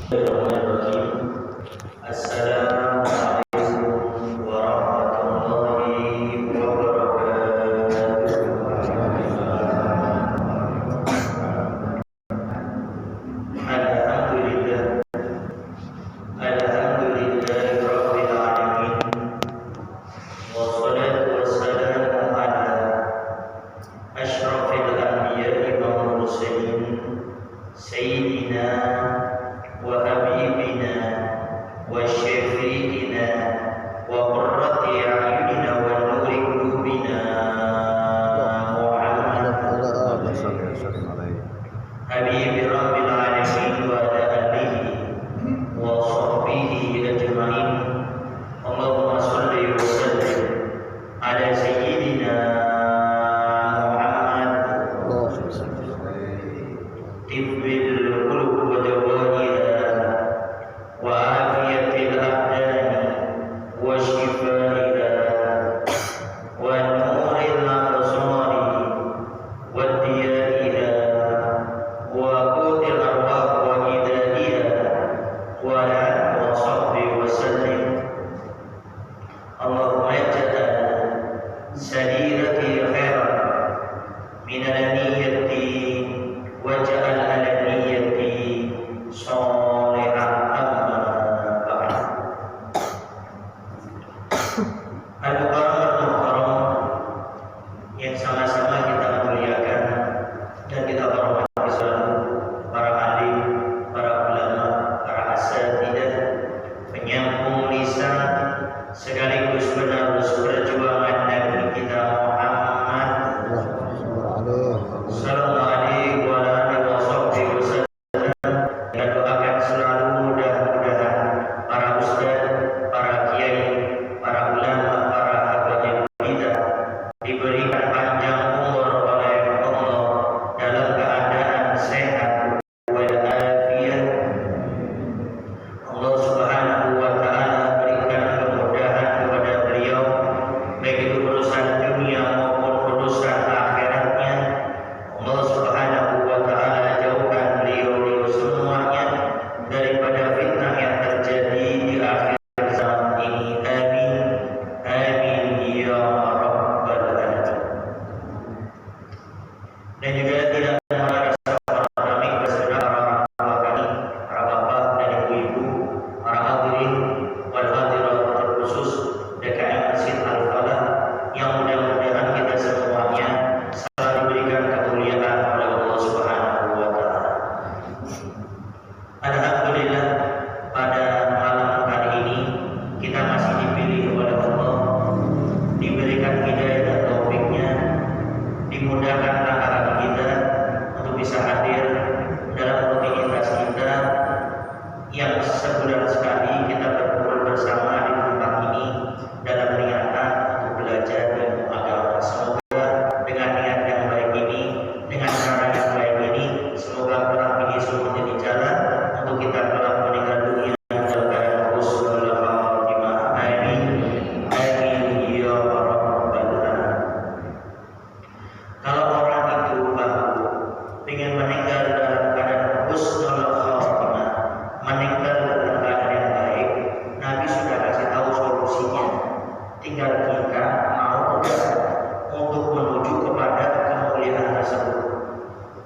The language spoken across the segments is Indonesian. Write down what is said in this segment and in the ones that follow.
Assalamualaikum warahmatullahi wabarakatuh. Alhamdulillahirabbil alamin. Wassalatu wassalamu ala asyrafil anbiya'i wal mursalin sayyidina wa habibina wa syafi'ina wa qurrati a'yunina wa nuri qulubina Muhammad habibi rabbil alamin wa ala alihi wa sahbihi ajma'in. Allahumma shalli wa sallim ala sayyidina Muhammad tibbil qulub wa dawaiha wa afiyatil abdani wa shifaiha wa nuril absari wa diyaiha wa qudil arwah wa idaiha wa ala wa sahbihi wa sallim. Allahumma ij'al sarirati khairan min al-niyyati waj'al al-niyyati shalihan amma ba'd. Al-mukarram al-mukarram yang sama-sama kita muliakan dan kita hormati selalu para alim, para ulama, para asatidzah, penyambung lisan sekaligus penerus perjuangan Nabi kita Muhammad sallallahu alaihi wa alihi wasallam. Kita doakan selalu mudah-mudahan para ustaz, para kiai, para ulama, para habaib kita diberikan panjang umur oleh Allah dalam keadaan sehat walafiat. Allah Subhanahu wa taala berikan kemudahan kepada beliau baik itu urusan dunia maupun urusan akhiratnya. Allah Subhanahu wa taala jauhkan beliau semuanya daripada fitnah yang terjadi di akhir zaman ini. Amin. Amin ya rabbal alamin. Dan juga tidak merasa kami beserta para kami, para bapak dan ibu-ibu, para hadirin wal hadirat terkhusus DKM Masjid Al-Falah yang mudah-mudahan kita semuanya selalu diberikan kemuliaan oleh Allah Subhanahu wa taala. Alhamdulillah, pada malam hari ini kita masih dipilih oleh Allah, diberikan hidayah dan taufiknya, dimudahkan langkah kita untuk bisa hadir dalam rutinitas kita yang sebulan sekali kita berkumpul bersama di tempat ini dalam niatan untuk belajar ilmu agama. Semoga dengan niat yang baik ini, dengan cara yang baik ini, semoga kelak ini semua menjadi jalan untuk kita kelak meninggal dunia dalam keadaan husnul khatimah. Amin. Amin ya rabbal alamin. Kalau orang itu baru ingin meninggal dalam keadaan husnul khatimah, meninggal dalam keadaan yang baik, Nabi sudah kasih tahu solusinya. Tinggal kita mau tidak untuk menuju kepada kemuliaan tersebut.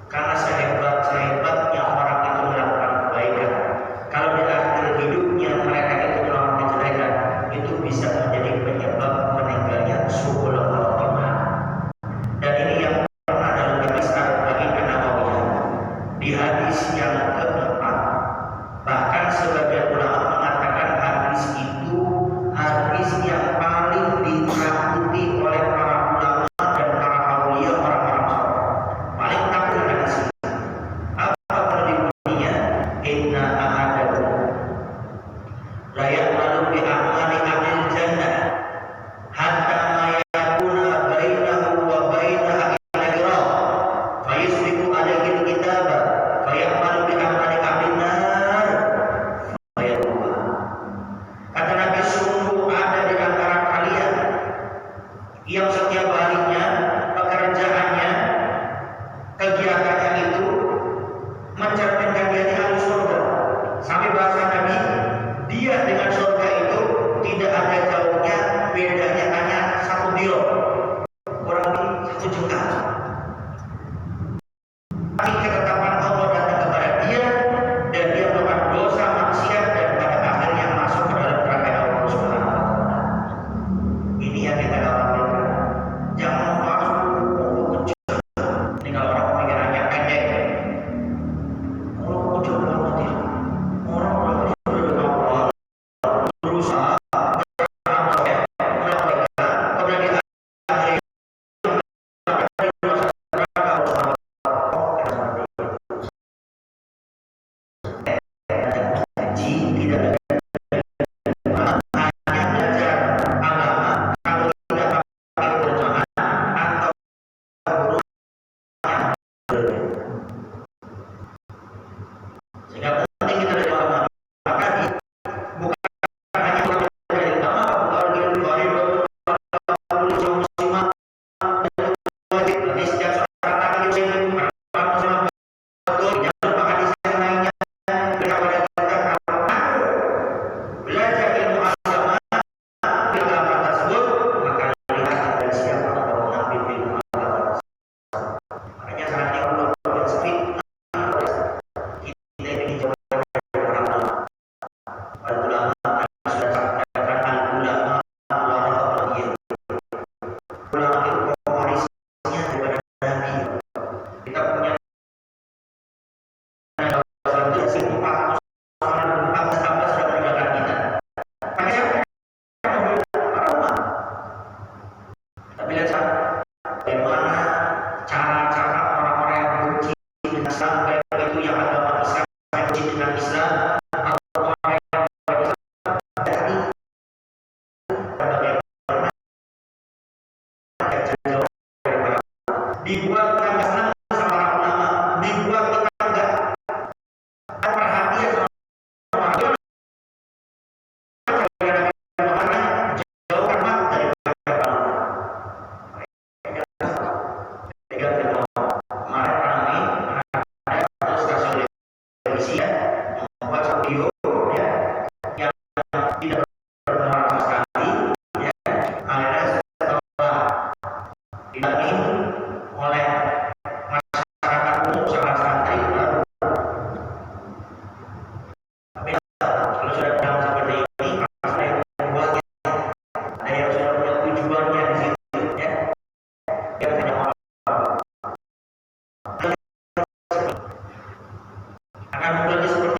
Karena sehebat-hebatnya orang itu melakukan kebaikan, kalau di akhir hidupnya mereka itu melakukan kejelekan, itu bisa menjadi penyebab meninggalnya su'ul khatimah. Dan ini yang ujung kaki. Tapi ketetapan Allah datang kepada dia dan dia melakukan dosa maksiat dan pada akhirnya masuk ke dalam neraka Allah Subhanahu wa taala. Ini yang kita khawatirkan. Jangan masuk kecil. Ini kalau orang pemikirannya pendek. Orang kecil banget ya. Orang berusaha sehingga penting kita dari ulama. Maka bukan hanya ulama dari ulama, kalau dia Bukhari muslimah wajib berarti setiap seorang laki muslim betul. Jangan lupa hadis yang lainnya kepada kita kalau belajar ilmu agama di agama tersebut, maka lihat dari siapa yang mengambil ilmu agama tersebut. Makanya saatnya Allah bersepi bagaimana cara-cara orang-orang yang benci dengan Islam, baik itu yang agama Islam benci dengan Islam atau orang yang Islam dari bagaimana dibuat kita nggak senang sama para ulama, dibuat kita nggak perhatian sama orang tidak berpengaruh sama sekali, ya. Akhirnya setelah dibangun oleh masyarakat umum sama santri baru. Tapi kalau sudah bilang seperti ini, pasti ada yang membuatnya, ada yang sudah punya tujuannya di situ, ya. Yang hanya orang akan menjadi seperti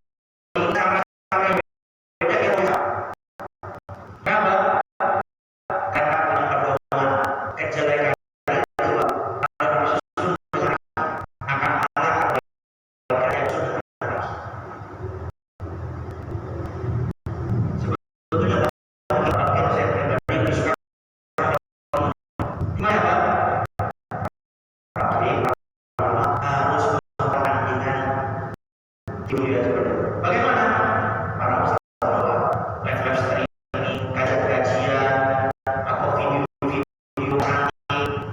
bagaimana para ustaz live streaming, kajian atau video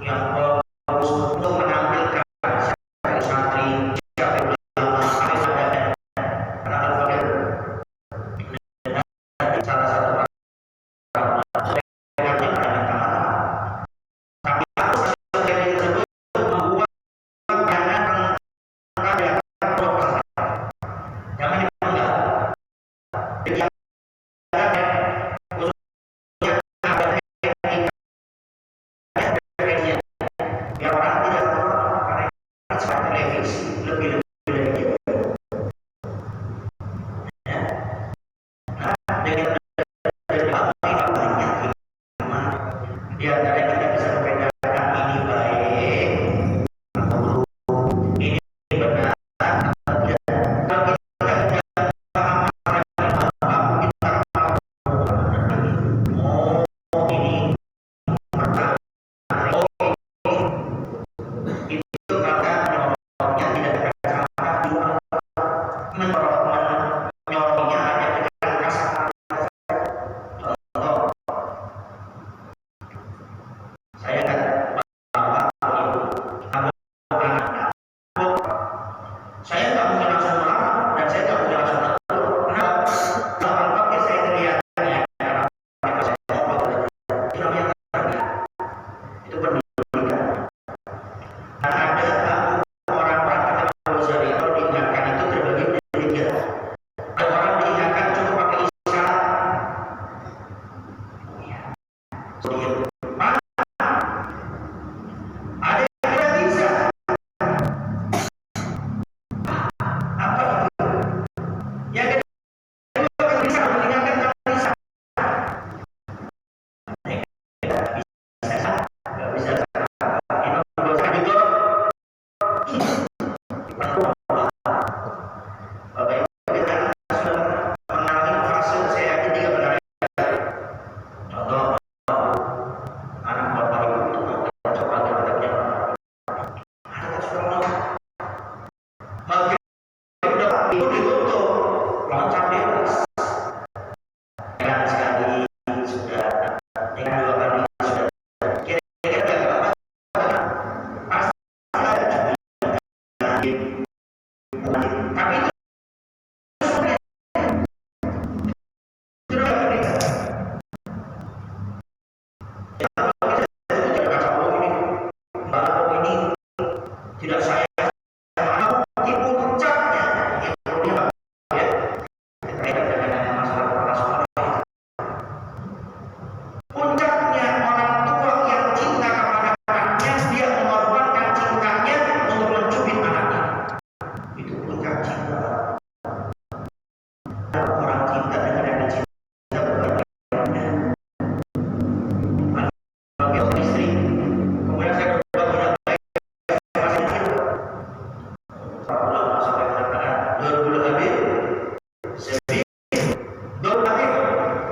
yang bagus untuk menampilkan santri siapa ulama dan salah satu di antara kita bisa membedakan ini baik atau buruk, ini benar atau tidak. Kalau kita tidak paham kita oh ini pertama, oh ini Tapi itu tidak saya tipu puncaknya itu ya terkait dengan masalah perasaan. Puncaknya orang tua yang cinta kepada anaknya, dia mengorbankan cintanya untuk mencubit anaknya. Itu puncak cinta. Orang cinta dengan yang dicinta bukan sebagai istri. Kemudian saya berbuat baik masih hidup. Ulama sampai mengatakan Darul Habib Zabi Darul Habib,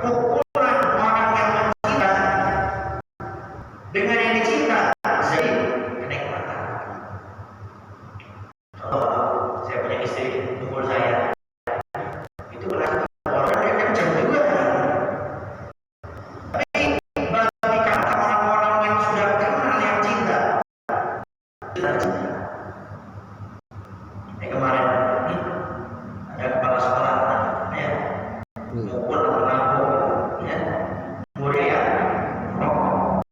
pukulan orang yang mencinta dengan yang dicinta Zabi kenikmatan. Contoh, saya punya istri pukul saya, itu berarti orang yang kencang juga. Tapi bagi kata orang-orang yang sudah kenal yang cinta, kita cinta. Kemarin ada kepala sekolah ya mukul menabung ya murid ya rokok,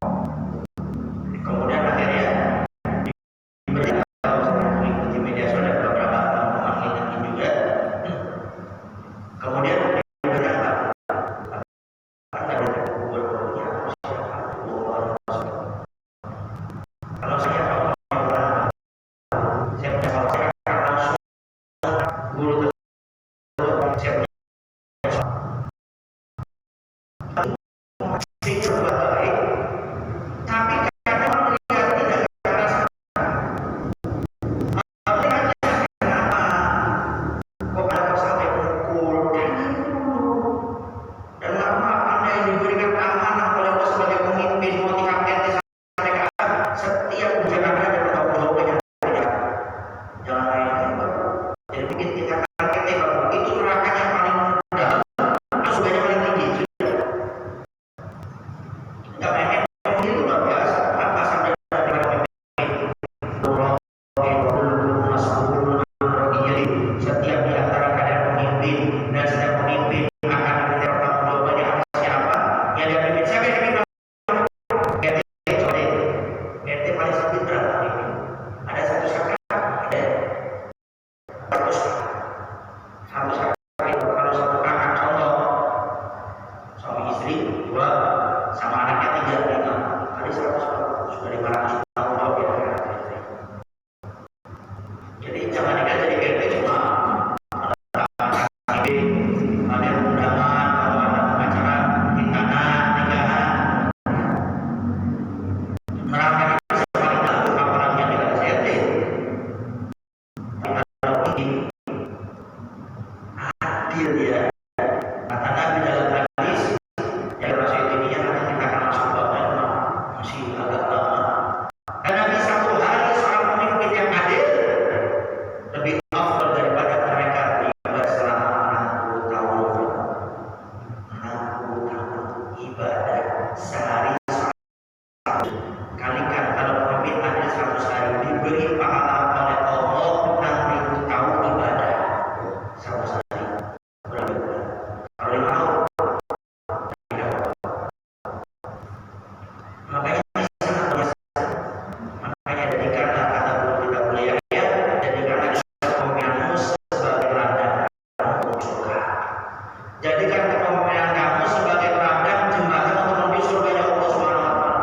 kemudian akhirnya diberi mengikuti media sosial beberapa teman-teman ini juga, kemudian diberi apa dari gubernurnya kalau saya guru tersebut saya pikir baik, tapi kadang melihat tidak rasa kenapa kok ada sampai pukul dan lama Anda yang diberikan amanah oleh Allah sebagai pemimpin motivasi ente mereka setiap ujian Anda dan tahu jawabannya jangan main jadi bikin kita kaget itu nerakanya paling mudah, surganya paling tinggi. Tidak main itu luar biasa. Apa sampai setiap di antara kalian pemimpin dan setiap pemimpin akan diminta pertanggungjawabannya atas siapa yang dia pimpin. Siapa yang pimpin? RT paling sedikit berapa pimpin? Ada satu kakak, ada harus kalau satu kakak contoh suami istri dua sama anaknya tiga lima kali 100 sudah 500 tahun jawab ya istri. Jadi jangan dikira jadi RT cuma ada undangan kalau ada acara hitanan nikahan neraka itu paling jauh apalagi yang tidak CRT. Adil ya kata Nabi dalam hadis yang rasa ini yang nanti kita akan masuk babnya masih agak lama karena di satu hari seorang pemimpin yang adil lebih afdal daripada mereka beribadah selama 60 tahun ibadah sehari kalikan kalau pemimpin adil 100 hari diberi pahala oleh Allah 6000 tahun ibadah 100 hari. Makanya jadikanlah kata guru kita mulia ya, jadikanlah kepemimpinan sebagai ladang untuk surga. Jadikan kepemimpinan kamu sebagai ladang jembatan untuk menuju surganya Allah Subhanahu wa taala.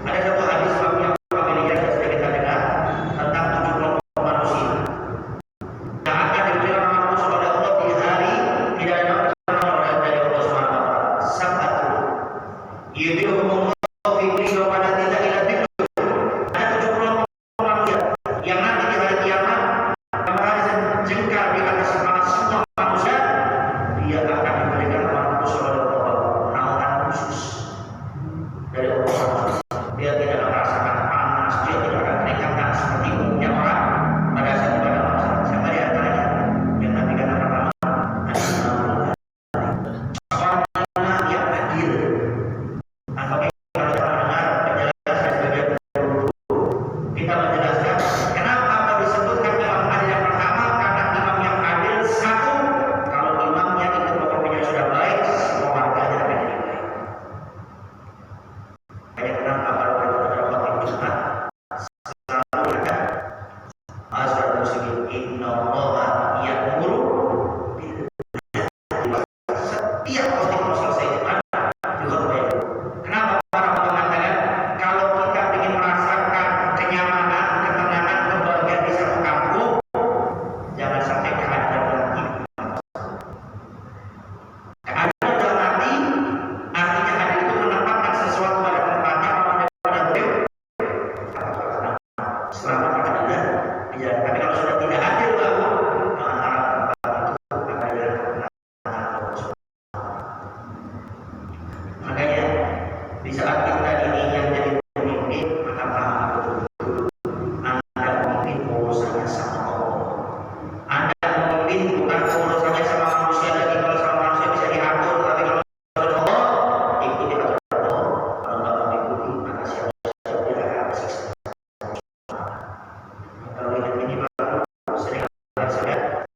Ada satu hadis yang familiar yang sudah kita dengar tentang 7 kelompok manusia yang akan diberi rahmat oleh Allah di hari tidak ada orang dari Allah Subhanahu wa taala. Sabatu yudhilhum yang nanti di hari kiamat mereka jengkal di atas kepala semua manusia, dia akan diberikan rahmat oleh Allah, naungan khusus dari Allah. Dia tidak merasakan panas, dia tidak akan keringatan seperti umumnya orang pada saat ibadah puasa. Siapa di antaranya yang nanti kata pertama orang yang adil. Nah, kalau kita dengar penjelasan sebagai kita menjelaskan kenapa kau disebutkan dalam hadis yang pertama selama akan ada di jalan. Tapi kalau sudah tidak hadir baru harap itu akan ada makanya di saat kita ini yang jadi pemimpin maka paham betul-betul Anda memimpin urusannya sama Allah. Anda memimpin bukan urusannya sama manusia lagi. Kalau sama manusia bisa diatur, tapi kalau Allah ikuti aturan Allah. Kalau nggak mau ikuti maka siap-siap dia akan siksa. Kalau ini Pak sering saya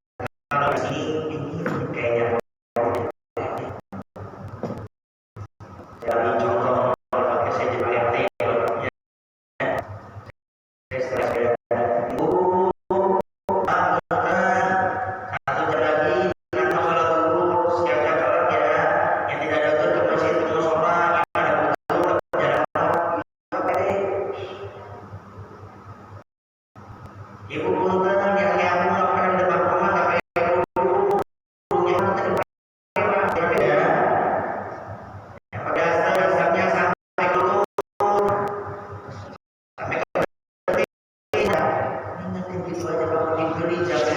kalau di sini ini kayaknya dari contoh pakai saya di PRT ya saya satu lagi kan sholat dulu siap-siap sholat ya yang tidak ada ke masjid mau sholat yang ada betul jalan oke ibu punten yang melakukan di depan rumah nggak kayak dulu yang terdepan ya pada dasarnya sampai dulu sampai ke tidak ingetin gitu aja kalau diberi jaga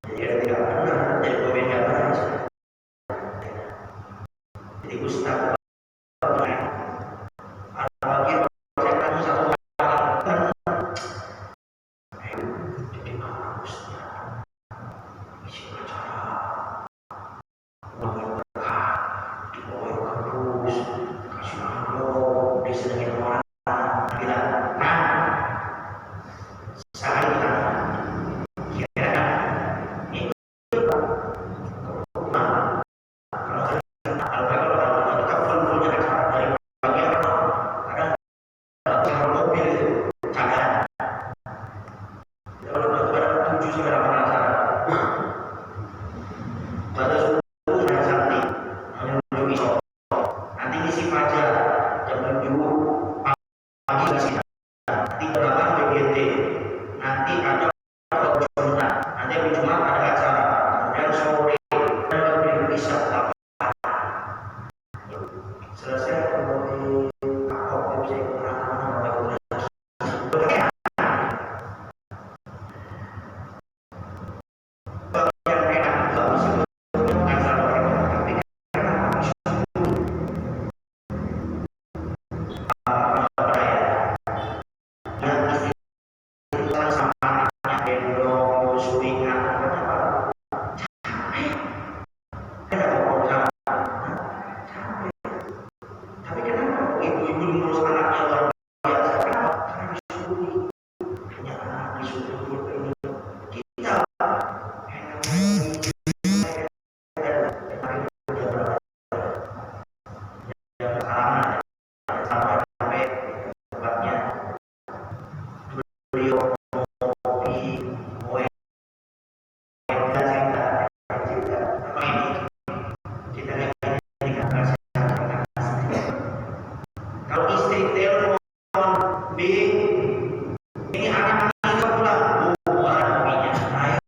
jadi tidak benar jadi pemimpin yang benar jadi Ustaz apalagi saya kamu satu kan jadi harus isi acara bawa berkah dibawa terus kasih amplop disenengin orang bilang nah saya bilang kira-kira ikut kalau kita full-fullnya acara dari pagi kadang kalau mobil cadangan kalau sudah 7 sampai 8 acara pada subuh dan sakti menuju isya nanti isi fajar jam 7 pagi isi nanti belakang BGT nanti ada perjuangan nanti hari Jumat ada acara kemudian sore dan lebih bisa selesai kemudian apa saya kurang tapi kenapa ibu-ibu ngurus anaknya luar biasa? Kenapa? Karena disuruh punya anak disuruh ini kita sampai tempatnya beliau kopi kue cinta apa ini kita lihat kalau istri telepon B ini anak-anak pulang bukan kopinya ayo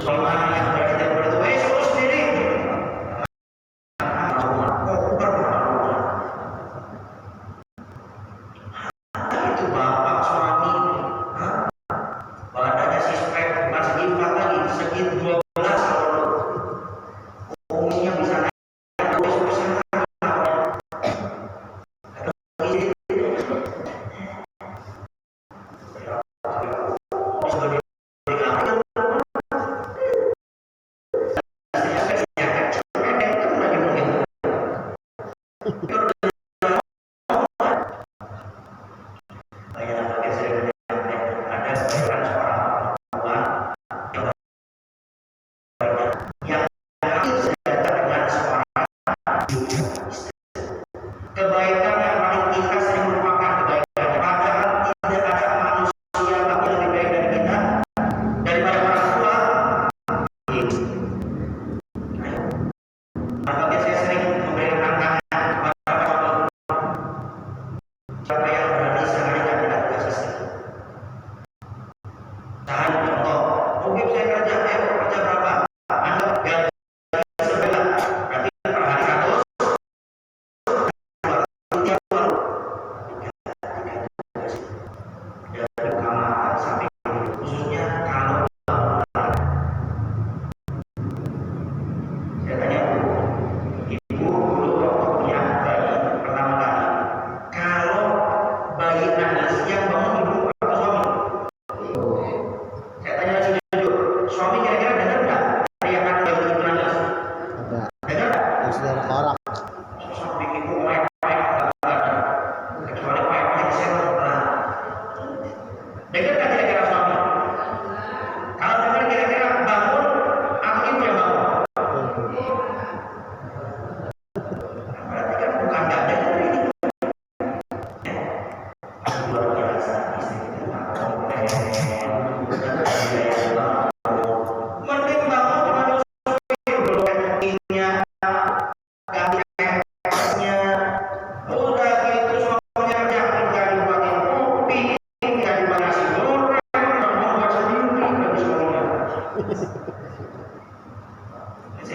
soalnya yang kita berdua suruh sendiri itu bapak suami badannya sispek bukan segi 4 lagi segi 12 kalau umumnya bisa naik 20% kebaikan yang paling ikhlas yang merupakan kebaikan padahal tidak ada manusia yang lebih baik dari kita daripada orang tua makanya saya sering memberikan tantangan kepada orang siapa yang berani sehari dan tidak kasih sehari contoh mungkin saya kerja berapa anggap gaji sebelah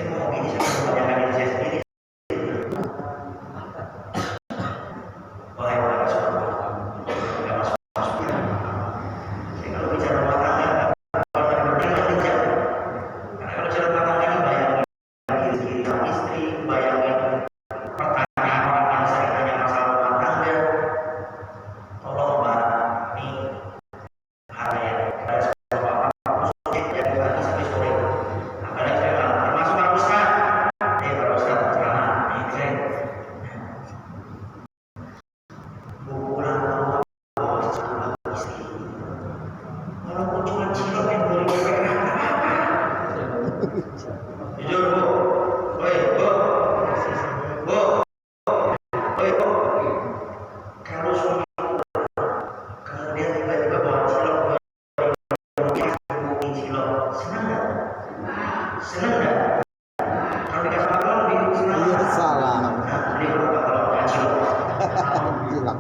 Saya mau gini, saya mau membahagiakan diri saya sendiri. Wahai para sahabat, nggak masuk. Jadi kalau bicara rumah tangga, kalau berdua tidak. Karena kalau bicara rumah tangga ini bayangin diri sang istri, bayangin pertanyaan orang yang sering tanya masalah rumah tangga. Tolong Mbak, ini hal yang kepada semua bapak khususnya dari pagi sampai sore. Apalagi saya bilang, termasuk Pak Ustaz. Pak Ustaz ceramah, ini keren. Pulang ke rumah bawa sesuatu istri. Walaupun cuma cilok yang boleh bergerak, jujur bu, oi bu, bu, oi bu. Kalau suami kalau dia tiba-tiba bawa cilok, dia cilok, senang nggak? Senang nggak? Kalau dikasih makan lebih senang. Iya salah. Nah, beli apa kalau nggak cilok? Cilok.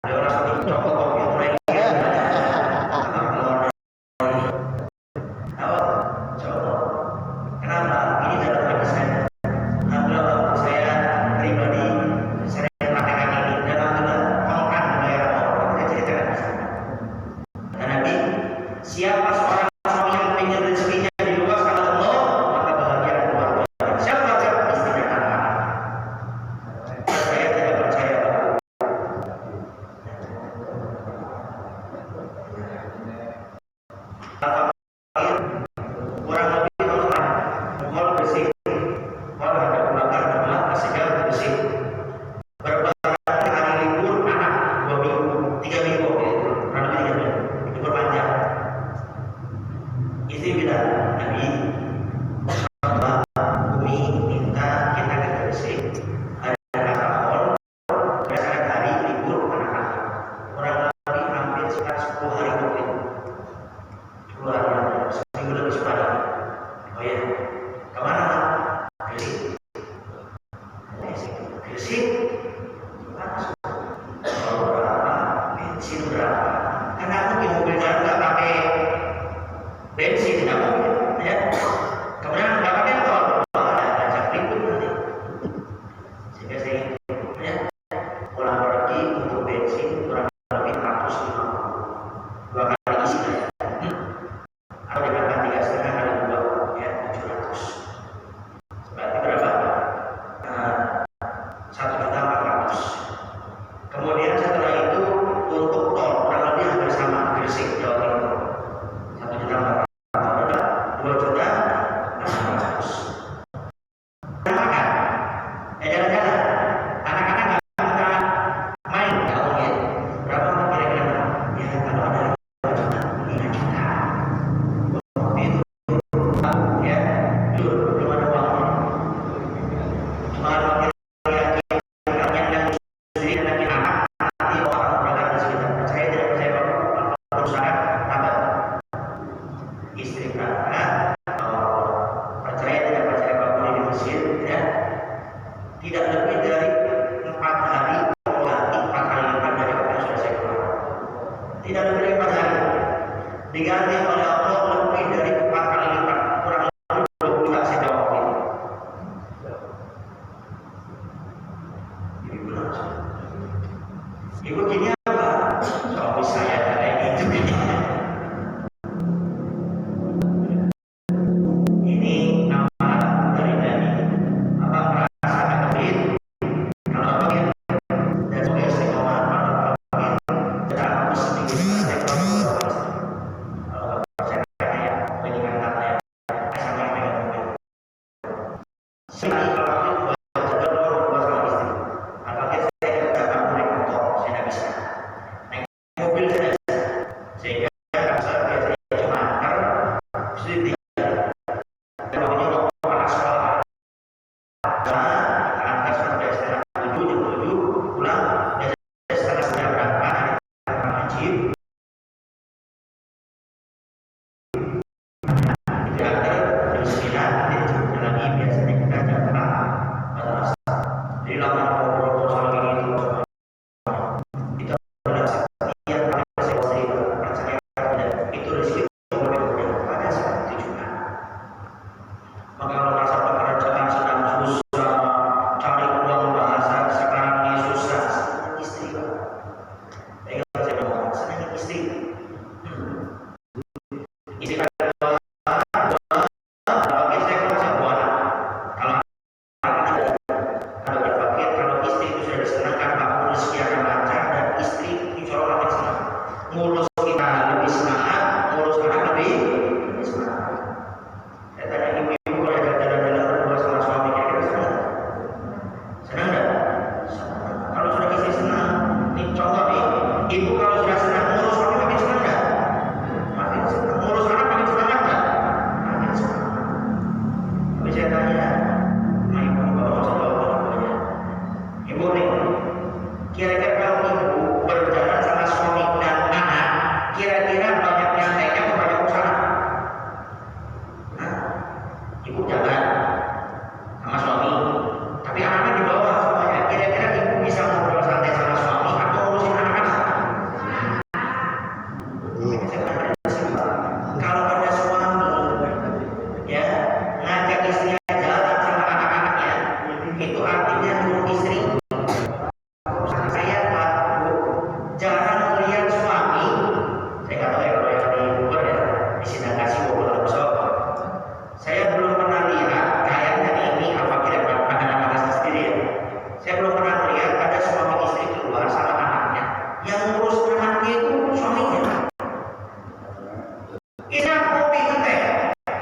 Ada orang seperti cokok kopi mulai kenapa? Ini dalam hati saya. Alhamdulillah saya pribadi sering melakukan ini dan alhamdulillah kontan membayar orang. Saya ceritakan di sana. Dan Nabi, siapa seorang suami yang ingin rezekinya diluaskan oleh Allah, maka bahagia keluarga. Siapa yang istrinya anak? Saya tidak percaya. Kurang lebih mal bersih, mal ada kebakar, mal masihnya bersih. Berbagai hari libur anak 2 minggu, 3 minggu, kurang lebih 3 minggu, libur panjang. Istri bilang, Nabi, bumi minta kita bersih. Ada kata mal, berdasarkan hari libur anak-anak. Kurang lebih hampir sekitar 10 hari mungkin. 10 hari.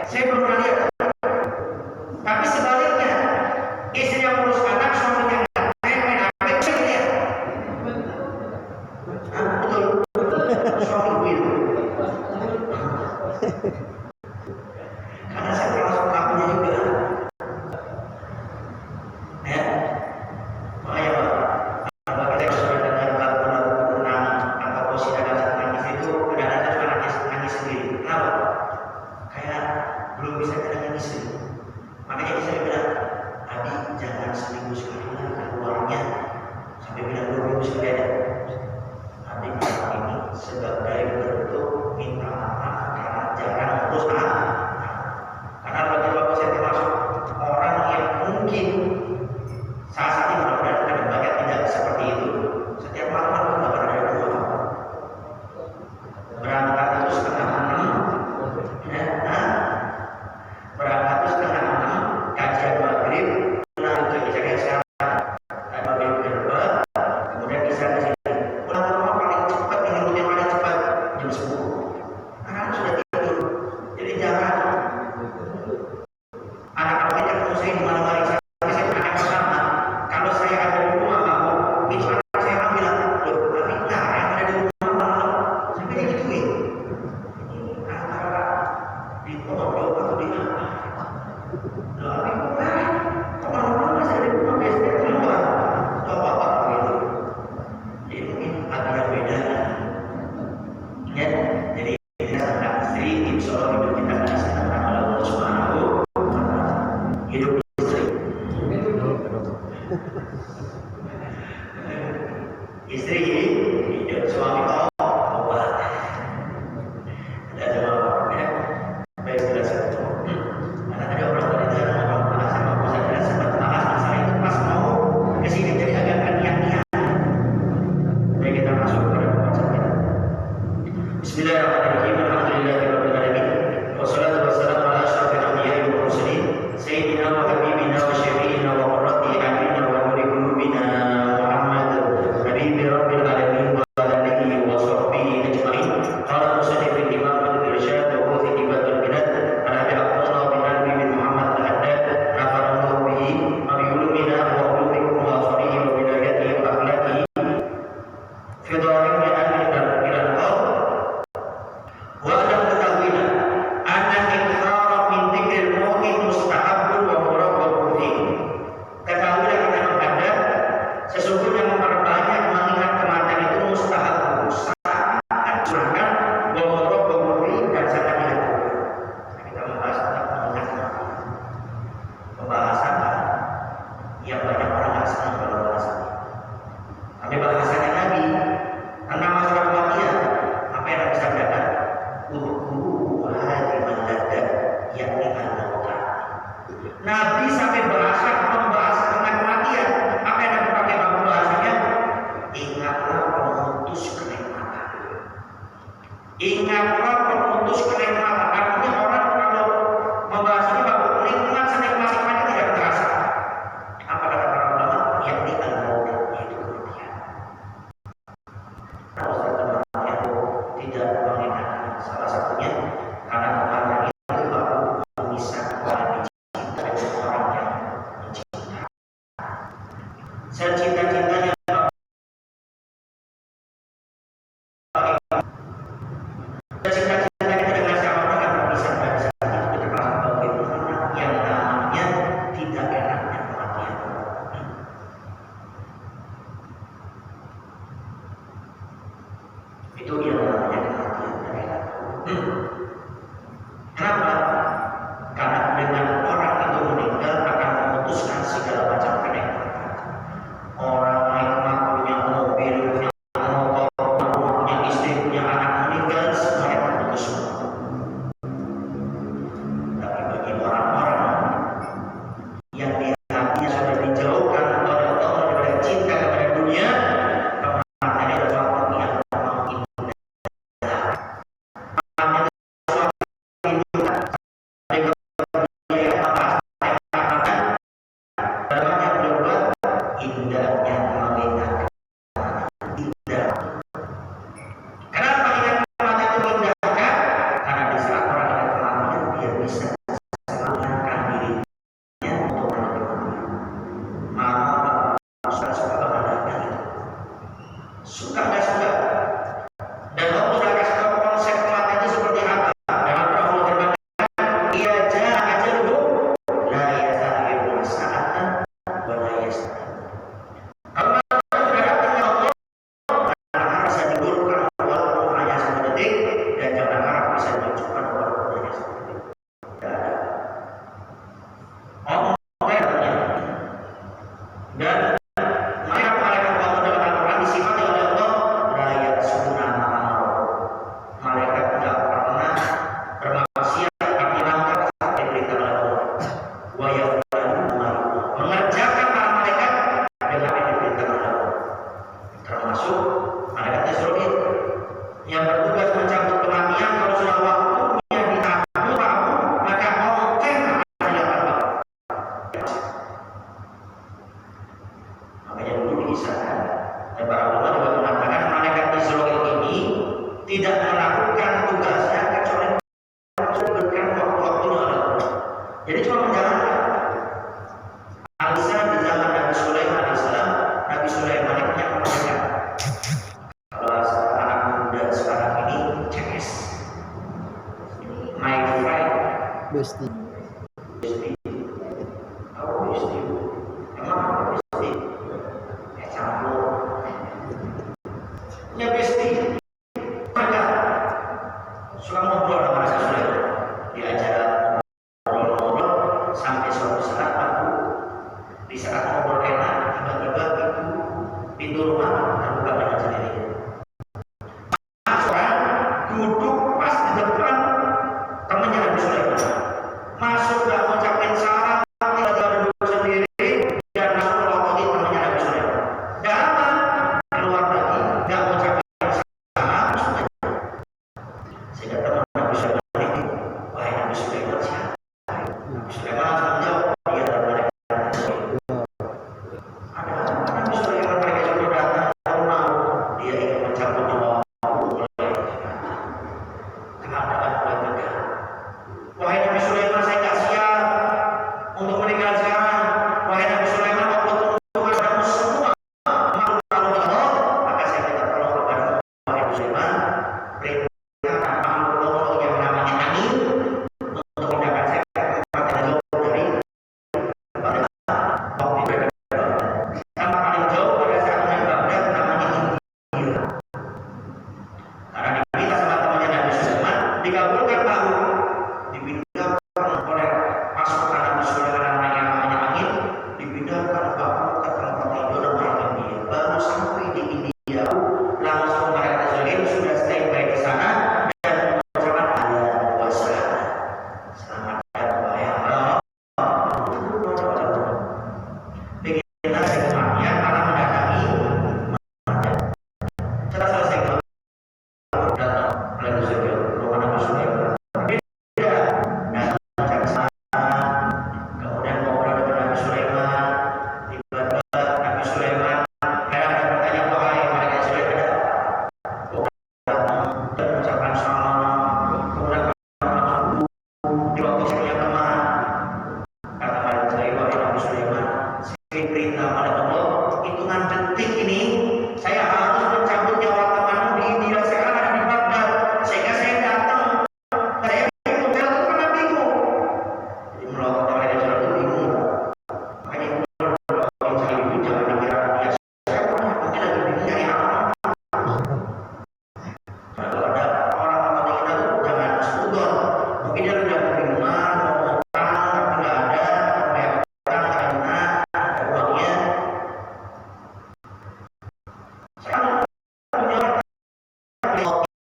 Saya belum pernah lihat. Tapi sebaliknya, istri yang ngurus anak, suaminya main HP, saya lihat. Betul. Suami gue itu. Karena saya termasuk pelakunya juga. Ya, makanya Pak, apabila kita sudah dengar lagu-lagu tentang atau posisi saat nangis itu, kadang-kadang suka nangis sendiri. Kenapa? Kayak belum bisa kita nangis sendiri. Makanya saya bilang, tadi jangan seminggu sekali lah keluarnya, sampai bilang 2 minggu sekali aja. Nanti malam ini sebagai bentuk minta maaf karena jarang terus karena bagi bapak saya termasuk orang yang mungkin saat ini mudah-mudahan ke depannya tidak seperti itu. Setiap malam aku nggak pernah ada doa. Berangkat itu setengah 6, ya, berangkat itu setengah 6, kajian maghrib, lalu ke isya maghrib kedua, kemudian isya ke sini. Pulang ke rumah paling cepat, dengan yang paling cepat jam 10. Karena sudah Besti. Besti. Tahu besti? Emang apa besti? Campur. Punya besti. Mereka suka ngobrol sama saya sudah diajar ngobrol sampai suatu saat aku di saat ngobrol enak tiba-tiba pintu rumah terbuka dengan sendirinya. Orang duduk pas di depan temannya Nabi Sulaiman. Masuk gak ngucapin salam, tiba-tiba duduk sendiri dan langsung melototi temannya Nabi Sulaiman. Dan keluar lagi gak ngucapin salam saja. Sehingga teman Nabi Sulaiman ini, wahai Nabi Sulaiman siapa? Nabi Sulaiman langsung menjawab, dia adalah malaikat. Ada Nabi Sulaiman mereka sudah datang ke rumah, dia ingin mencabut nyawa. Keadaan mulai tegang. Wahai Nabi Sulaiman, saya tak siap untuk meninggal sekarang. Wahai Nabi Sulaiman, aku tunduk padamu semua makhluk Allah, maka saya minta tolong kepadamu. Wahai Nabi Sulaiman, perintahkan makhluk Allah yang namanya angin untuk pindahkan saya ke tempat yang jauh dari Baghdad. Waktu itu tempat paling jauh pada saat Baghdad namanya India. Karena diminta sama temannya Nabi Sulaiman, dikabulkan tahu, dipindahkan oleh pasukan Nabi Sulaiman yang namanya angin, dipindahkan ke tempat yang jauh dari India. Baru sampai di India, langsung mereka sudah standby di sana dan mengucapkan ahlan wa sahlan. Selamat datang wahai Allah. Beginilah hikmahnya para mendatangi Madinah. Setelah selesai datang lalu saja rumah Nabi Sulaiman. Beda. Datang sana, kemudian ngobrol dengan Nabi Sulaiman. Tiba-tiba Nabi Sulaiman ada bertanya, wahai malaikat Sulaiman, datang dan mengucapkan salam. Kemudian langsung di waktu saya punya teman. Kata malaikat Sulaiman, wahai Nabi Sulaiman, saya perintah pada Allah, hitungan detik ini saya harus mencabut nyawa temanmu di India, sekarang ada di Baghdad, sehingga saya datang. Saya bingung, saya tuh pernah bingung. Jadi melakukan malaikat Sulaiman itu bingung. Makanya kalau cari duit jangan dikira dia. Saya pernah mungkin lagi bingung nyari apa. Kalau ada orang atau kita tuh jangan sudon. Mungkin dia udah kebingungan, mau utang tapi nggak ada, bayar utang karena ada uangnya. Saya punya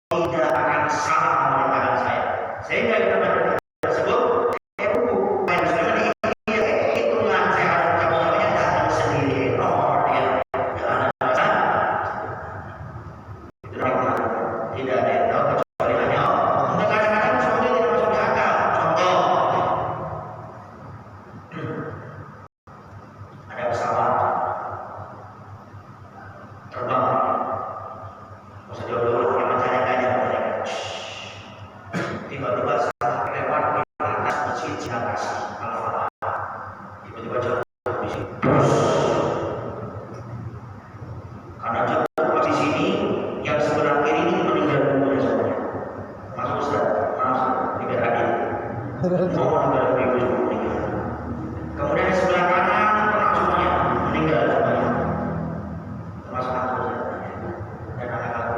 tidak akan salah memerintahkan saya. Sehingga di tempat tersebut, saya tunggu. Main Sulaiman di India, hitungan saya harus mencabut nyawanya datang sendiri. Nomor dia, jangan ada masalah. Itu hikmah. Tidak ada yang tahu kecuali hanya Allah. Untuk kadang-kadang sesuatu yang tidak masuk di akal. Contoh, ada pesawat terbang. Nggak usah jauh-jauh, yang mencari gajah. Tiba-tiba saat lewat di atas masjid Jinakasi Al-Falah, tiba-tiba jatuh di sini. Karena jatuh pas di sini, yang sebelah kiri ini meninggal dulu semuanya. Masuk Ustaz, masuk tidak adil. Mau meninggal dulu meninggal. Kemudian yang sebelah kanan tenang semuanya, meninggal semuanya. Termasuk aku Ustaz dan anak-anak.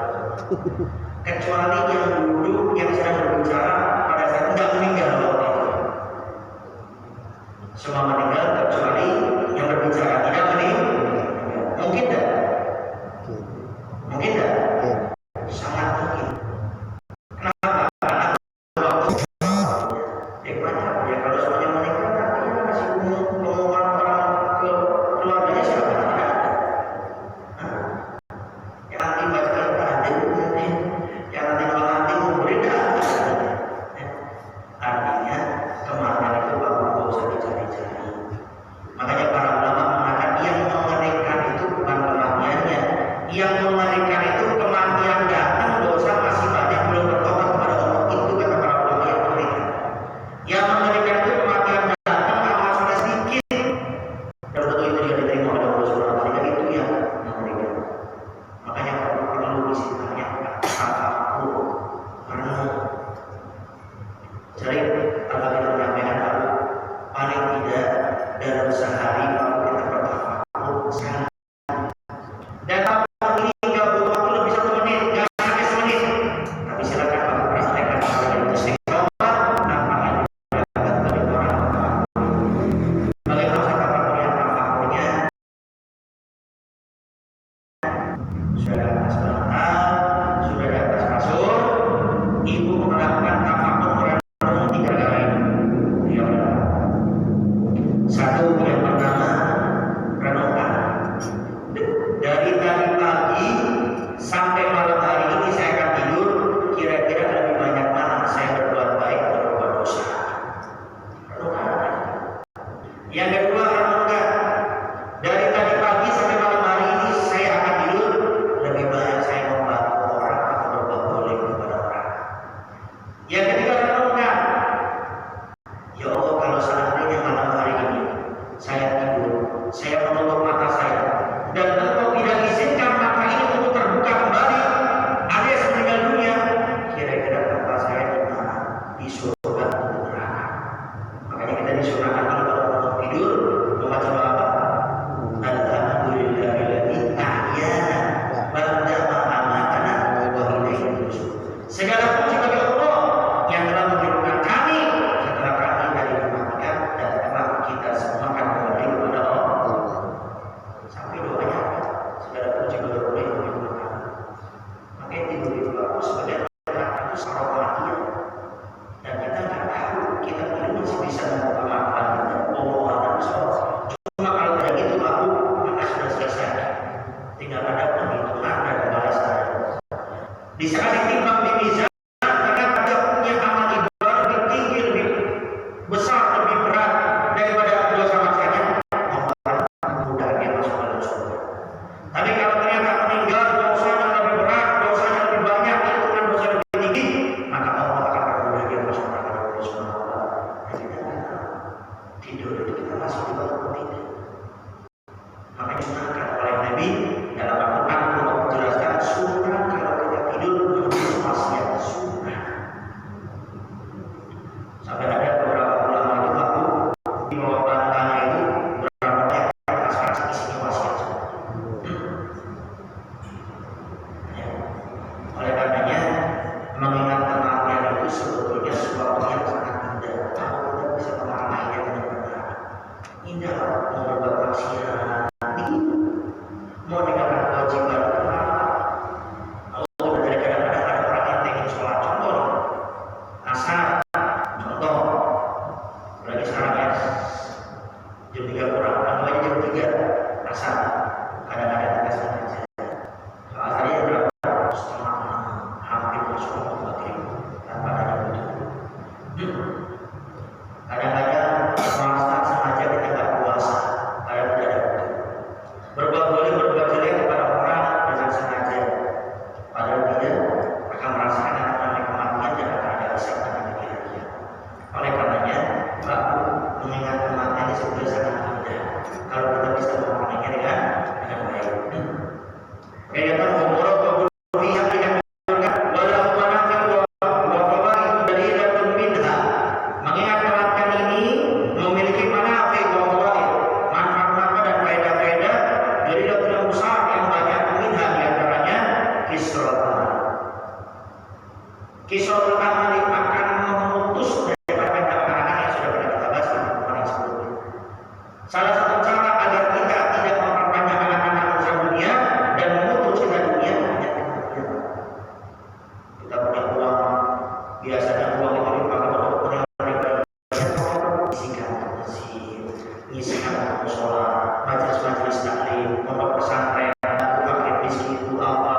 Kecuali yang duduk yang sedang berbicara pada saat tidak meninggal waktu itu. Semua meninggal kecuali yang berbicara tidak meninggal. Mungkin tidak? Mungkin tidak? Sangat mungkin. Kenapa? Karena waktu hikmahnya ya kalau semuanya meninggal artinya masih pengumuman orang ke keluarganya siapa? Tidak ada. Yang nanti baca Al-Quran mungkin, yang nanti nanti murid artinya kematian itu nggak usah dicari-cari. Makanya para ulama mengatakan yang mengerikan itu bukan kematiannya, yang mengerikan itu kematian datang dosa masih banyak belum bertobat kepada Allah. Itu kata para ulama yang mengerikan. Yang mengerikan itu kematian datang amal sudah sedikit dan tentu itu dia diterima oleh Allah Subhanahu wa Ta'ala. Itu yang mengerikan. Makanya perlu disitanya aku renung. Jadi kalau kita surga atau neraka. Makanya kita disunahkan kalau tidur membaca doa apa? Alhamdulillahilladzi ahyana ba'da ma amatana wa ilaihi nusyur. Segala puji bagi Allah yang telah menghidupkan kami setelah kami dari kematian dan telah kita semua akan kembali kepada Allah. Sampai doanya segala puji bagi Allah yang menghidupkan kami. Makanya tidur itu bagus sebenarnya itu seorang kematian dan kita nggak tahu kita ini masih bisa memaafkan kita Allah dan Rasul. Cuma kalau kayak gitu aku maka sudah selesai. Tinggal ada penghitungan dan balasan. Di saat ditimbang di mizan karena ada punya amal ibadah lebih tinggi, lebih besar, lebih berat daripada dosa maksiatnya, mudah dia masuk ke dalam surga. Tapi kalau ternyata meninggal dosanya lebih berat, dosanya lebih banyak, hitungan dosa lebih tinggi, maka Allah akan permudah dia masuk ke dalam surga. Dan kita nggak tahu tidur itu kita masih juga atau tidak. Makanya disunahkan oleh Nabi dalam Al-Quran untuk menjelaskan sunnah kalau kita tidur menulis wasiat sunnah. Sampai ada beberapa ulama itu aku di bawah bantalnya itu berapa banyak kertas isinya wasiat sunnah. Ya. Oleh karenanya mengingat kematian itu sebetulnya sesuatu yang sangat indah. Kalau kita bisa mengalaminya dengan benar, indah mau berbuat maksiat, mau meninggalkan kewajiban, Allah dari kadang-kadang ada orang yang ingin sholat, contoh asar, contoh lagi sekarang ya jam 3 kurang, atau aja jam 3 asar, kadang-kadang kita sengaja kalau asarnya berapa? Setengah hampir masuk ke maghrib tanpa ada wudhu. Kadang-kadang puasa sengaja kita nggak puasa karena tidak ada wudhu. Berbuat boleh berbuat jelek kepada orang dengan sengaja, padahal dia akan merasakan yang namanya kematian dan akan ada hisab dengan pikirannya. Oleh karenanya, baku mengingat kematian ini sebetulnya sangat indah kalau kita bisa memaknainya dengan baik. Kayaknya umur berpihak dengan walau manakal wa fawaid dalilatun minha. Mengingat kematian ini memiliki manafi wa fawaid, manfaat-manfaat dan faedah-faedah dari yang besar yang banyak. Minha di antaranya kisratul amali akan memutus daripada pendapat yang sudah pernah kita bahas di pertemuan yang sebelumnya. Salah satu cara agar kita tidak memperpanjang anak-anak urusan dunia dan memutus cinta dunia hanya dengan dunia. Kita punya uang, biasanya uang itu dipakai untuk penerimaan isikan masjid, isikan musola, majelis taklim, pondok pesantren, fakir miskin, duafa,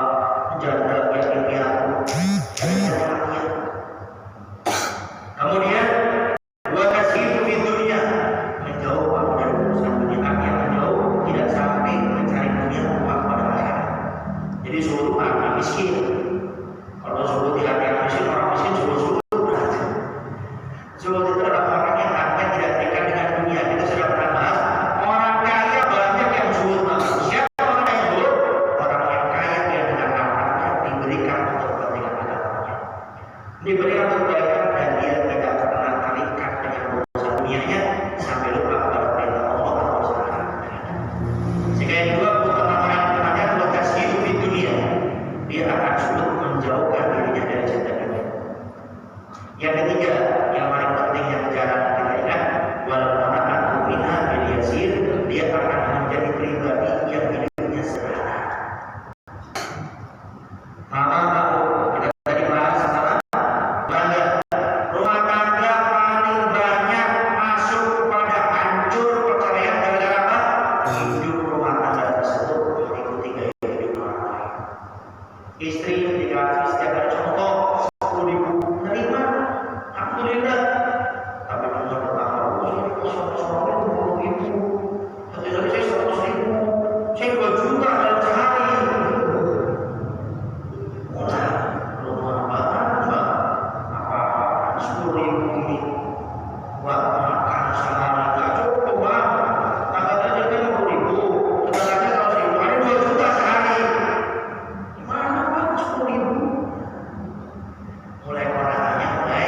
janda yatim piatu. Kemudian wa tashidu fi dunia, menjauh dari urusan dunia, artinya menjauh tidak sampai mencari dunia lupa pada akhirat. Jadi suruh anak miskin. Kalau suruh tidak anak miskin, orang miskin suruh berarti. Suruh itu adalah orang yang hatinya tidak terikat dengan dunia. Kita sudah pernah bahas orang kaya banyak yang zuhud. Siapa orang yang zuhud? Orang yang kaya dia dengan hartanya diberikan untuk kepentingan agamanya, diberikan untuk kebaikan dan dia tidak pernah terikat dengan urusan dunianya sampai lupa pada perintah Allah atau urusan akhiratnya. Sehingga yang kedua keutamaan yang namanya adalah tashidu di dunia. Dia akan sulit menjauhkan dirinya dari cinta dunia. Yang ketiga, yang paling penting yang jarang kita ingat, walaupun aku minha bil yasir, dia akan menjadi pribadi yang hidupnya sederhana. Kita tadi bahas masalah bangga. Rumah tangga paling banyak masuk kepada hancur perceraian gara-gara apa? Hidup rumah tangga tersebut mengikuti gaya hidup orang lain. Istri dikasih setiap hari contoh 10.000 nerima, alhamdulillah. Tapi benar tetangga, suami 20.000, tapi dari saya 100.000, saya 2 juta dalam sehari. Mulai rumah mbak, apa 10.000 ini buat makan sehari nggak cukup bang. Tangga aja kan 50.000, tetangganya 100.000, ada 2 juta sehari. Gimana bang 10.000? Mulai orangnya mulai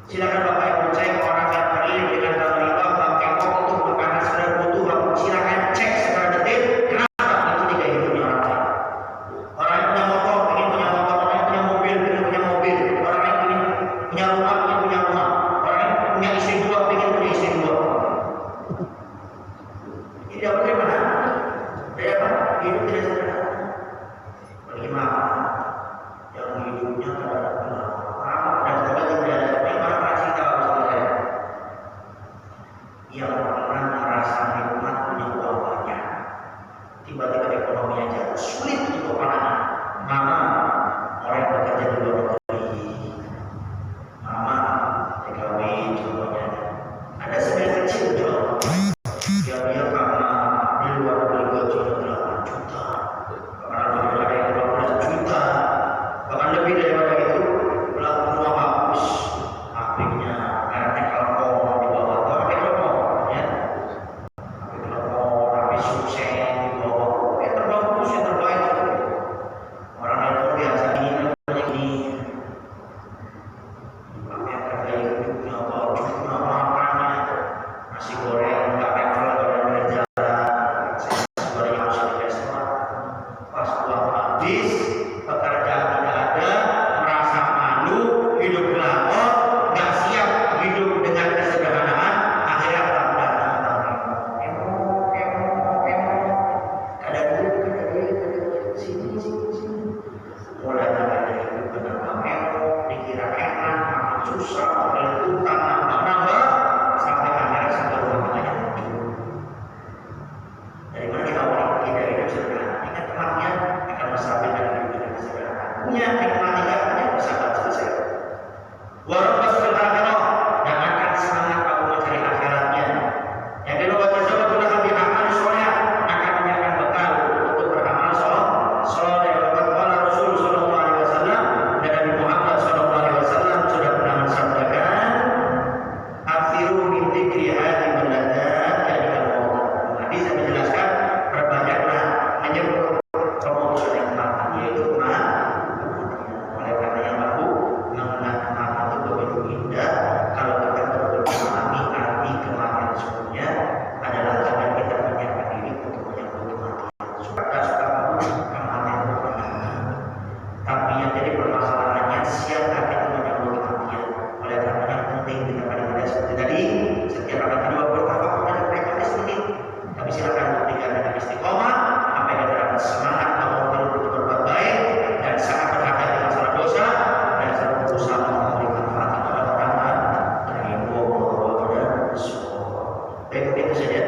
Silakan Bapak Ibu cek orang yang kering dengan riba pakai kok untuk makanan sudah butuh, silakan cek secara detail kenapa itu tidak hidupnya orang lain. Orang yang punya motor ingin punya motor, orang yang punya mobil ingin punya mobil, orang yang ingin punya rumah ingin punya rumah, orang yang punya istri dua ingin punya istri dua. Ini dapat dari mana? Dari apa? Hidup tidak sederhana. Bagaimana yang hidupnya tidak ada dan sebagainya tidak ada. Bagaimana kasih tahu saudara? Yang pernah merasa nikmat punya uang banyak, tiba-tiba ekonominya jatuh, sulit untuk panah. Mama, orang yang bekerja di luar negeri, mama TKW contohnya, ada sebenarnya kecil dong, dia karena di luar negeri gajinya 8 juta, bahkan ada yang 12 juta, bahkan lebih daripada itu, rumah bagus, pabriknya, merek Telkom di bawah, tapi Telkom, ya, tapi sukses di bawah, terbagus, yang terbaik. Orang yang luar biasa ini banyak ini, pakai harga hidupnya, bajunya, makannya, nasi goreng, nggak level kalau dari jalan, nasi goreng harus di restoran, pas uang habis, pekerjaan tidak ada, merasa malu, hidup lapor, nggak siap hidup dengan kesederhanaan, akhirnya orang datang, ada duit, sini, mulai ada hidup dengan dikira enak, makin susah, makin utang, nambah, sampai akhirnya sampai rumah tangganya muncul. Dari mana diawali tidak hidup sederhana? Ingat temannya akan menstabilkan hidup dengan kesederhanaan. Punya nikmat tidak punya bersabar selesai. Walaupun fil akhirah dan akan semangat kamu mencari akhiratnya. Yang kedua tersebut sudah ambil amal soleh akan menyiapkan bekal untuk beramal soleh. Kata Rasul Sallallahu Alaihi Wasallam dan Nabi Muhammad Sallallahu Alaihi Wasallam sudah pernah mensabdakan, "Akthiru min dzikri hadhihi baladat jadikan maut." Hadis yang menjelaskan perbanyaklah menyebut promosi nikmat yaitu kematian. Oleh karena yang baru mengenal kematian itu begitu indah. Kalau kita betul memahami arti kematian sesungguhnya adalah karena kita menyiapkan diri untuk menyambut kematian. Suka kematian itu pernah. Tapi yang jadi permasalahannya siapa kita menyambut kematian. Oleh karena yang penting kita pada seperti tadi setiap akan kedua bertafakkur dan mereka sedikit. Tapi silakan buktikan dengan istiqomah sampai kita dapat semangat mau terus berbuat baik dan sangat berhati-hati masalah dosa dan selalu berusaha memberi manfaat kepada orang lain. Baik, itu saja.